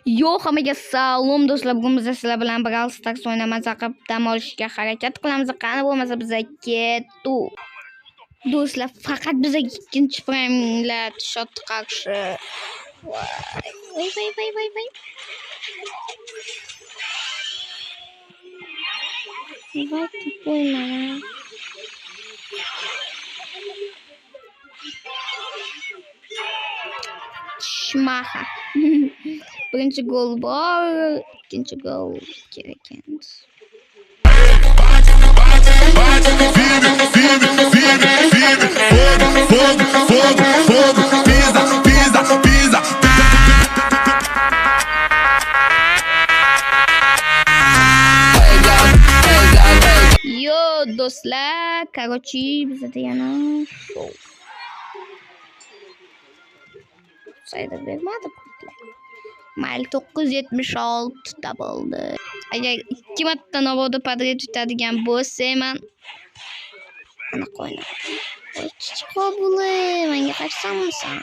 Yo'q, hammaga salom do'stlar. Bugun biz sizlar bilan Brawl Stars o'ynamaz aqib dam olishga harakat qilamiz. Qani bo'lmasa biz ketdik. Do'stlar, faqat bizga ikkinchi prime'lar shot qarshi. Voy. Voy, qo'yma. Shmaha. Birinchi gol bor, ikkinchi gol kerak endi. Yo do'stlar, короче, bizda yana show. Sayda bermadi. Mayl 976 ta bo'ldi. Agar 2 marta navoda padre tutadigan bo'lsam, ana qo'yna. Chiqobuli, menga qaçsamsan?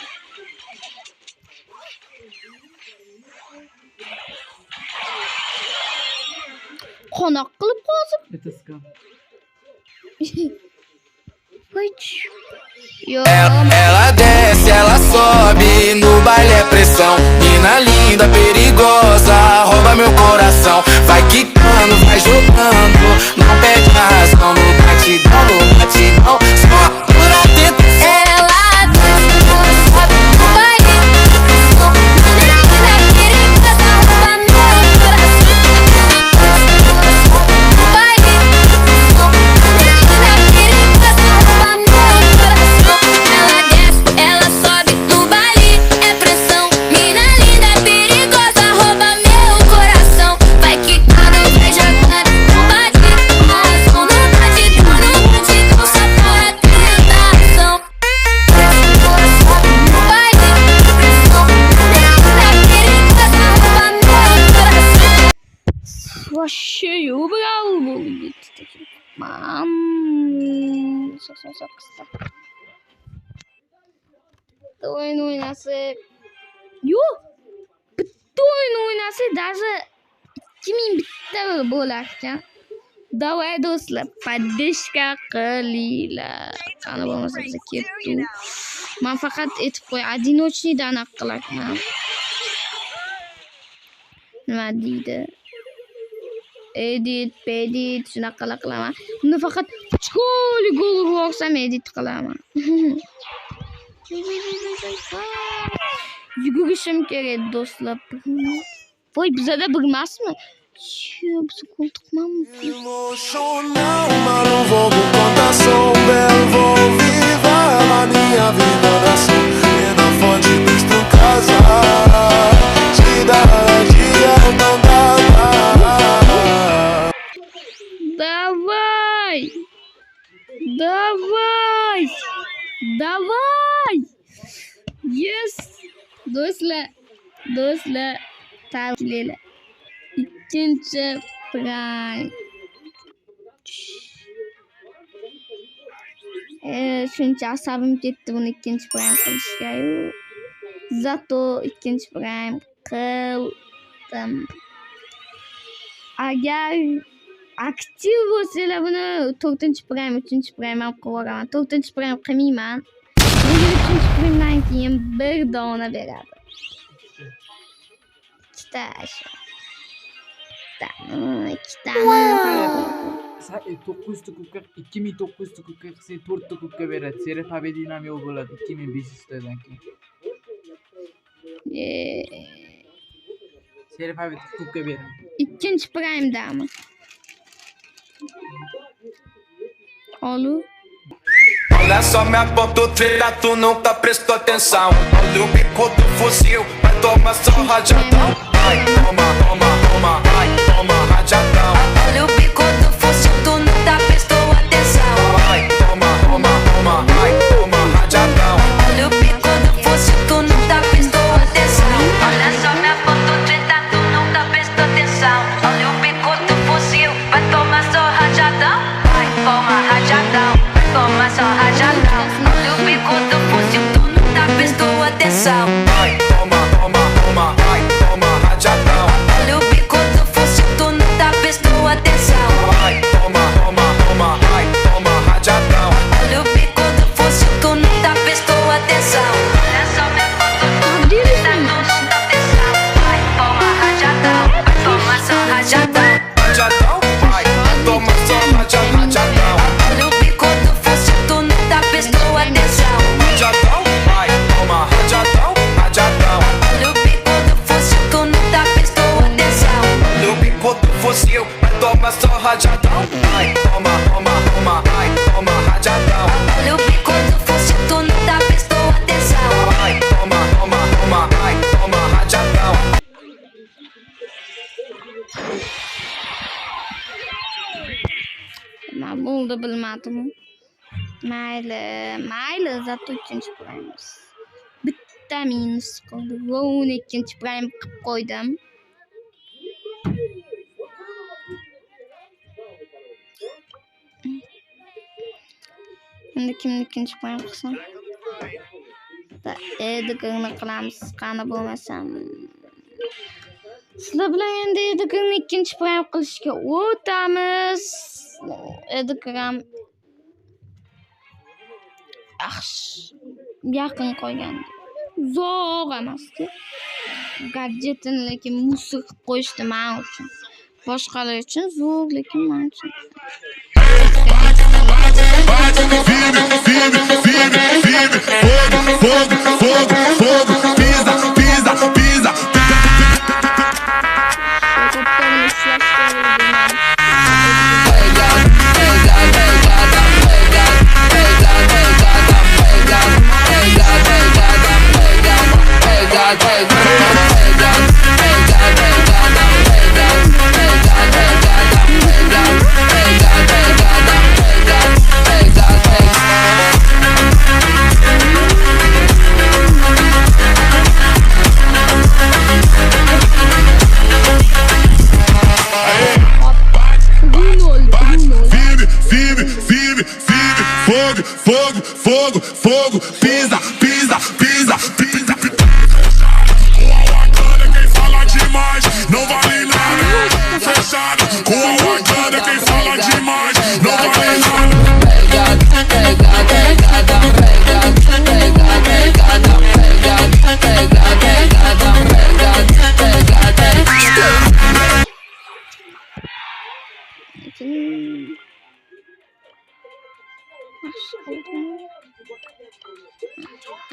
Qo'noq qilib qo'ydim. Ela desce, ela sobe, no baile é pressão. Mina linda, perigosa, rouba meu coração. Vai quicando, vai jogando, não perde a razão. No batidão, só por atento. Ela desce, ela sobe, no baile é pressão. Mina linda, perigosa, rouba meu coração. No baile é pressão. Mina linda, perigosa, rouba meu coração. Ela desce, ela sobe, no baile é pressão. Mina linda, perigosa, rouba meu coração. Vai quicando, vai jogando, no baile, razão. No batidão, só por tentação. Desce, ela sobe, no baile é pressão. Mina linda, perigosa, rouba meu coração. Вообще, убрал будет. Мам. Кыса. Oyun oynası. Yok. Bitta oyun oynası даже 2000 bitta bo'larkan. Давай do'stlar, поддержка qilinglar. Qani bo'lmasa biz ketdik. Men faqat aytib qo'y, одиночныйda anaqa qilaman. Nima deydi? Edit, pedit, shunaqa qilaman. Bunda faqat chikoli gol ursam edit qilaman. Yugurishim kerak do'stlar. Voy, bizada bilmasmi? Biz qo'ltiqmanmi? Emocional, mas não vou com contação. Belo, vou viver a minha vida oração. E na fonte desta casa, te dá dia, não dá. Давай! Yes! Do'stlar, tabriklaylar. Ikkinchi prime. Shuncha asabim ketdi buni ikkinchi prime qilishga. Zato ikkinchi prime qildim. Agar aktiv bo'lsalar buni 4-chi prime, 3-chi prime ham qilib yuboraman. 4-chi prime qilmayman. 3-chi primedan keyin bir dona beradi. ikkita. 900 kubka, 2900 kubka, 4 kubka beradi. Seri Победин ham yo'q bo'ladi 2500 dan keyin. Seri Победin kubka beradi. Ikkinchi prime'dami? Olha. Olha só minha ponta treta, tu nunca prestou atenção. Olha o bico do fuzil, vai tomar só rajadão. Vai, toma, vai, toma rajadão. Olha o bico do fuzil, tu nunca prestou atenção. Vai, toma, vai, toma rajadão. Olha o bico do fuzil, tu nunca prestou atenção. Olha só minha foto treta, tu nunca prestou atenção. Olha o bico do fuzil, vai tomar só rajadão. Vai, toma rajadão, toma só rajadão. Olha o bico do fuzil, tu nunca prestou atenção. Vai, toma, vai, toma rajadão. bilmadim. Mayli, zato ikkinchi qilamiz. Bitta minus qildi. Uni ikkinchi prime qilib qo'ydim. Endi kimni ikkinchi prime qilsam? Edgarni qilamiz, qani bo'lmasam. Sizlar bilan endi Edgarni ikkinchi prime qilishga o'tamiz. Edgar yaqin qolgan. Zo'r emasdi. Gadjetini lekin musiq qilib qo'yishdi men uchun. Boshqalar uchun zo'r, lekin men uchun. Fogo, pisa. Quem fala demais não vale nada. Fechado com a guardada. Quem fala demais não vale nada.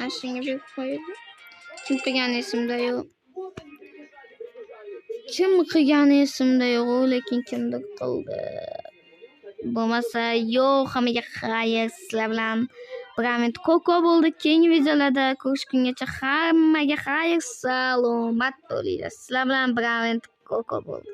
Aşkına bir koydu. Kim qilgani esimda yo'q. Kim qilgani esimda yo'q, lekin kimdir qildi. Bo'lmasa yo'q, hammaga xayr. Sizlar bilan Brament Koko bo'ldi. Keyingi videolarda ko'rishgungacha hammaga xayr, salomat bo'linglar. Sizlar bilan Brament Koko bo'ldi.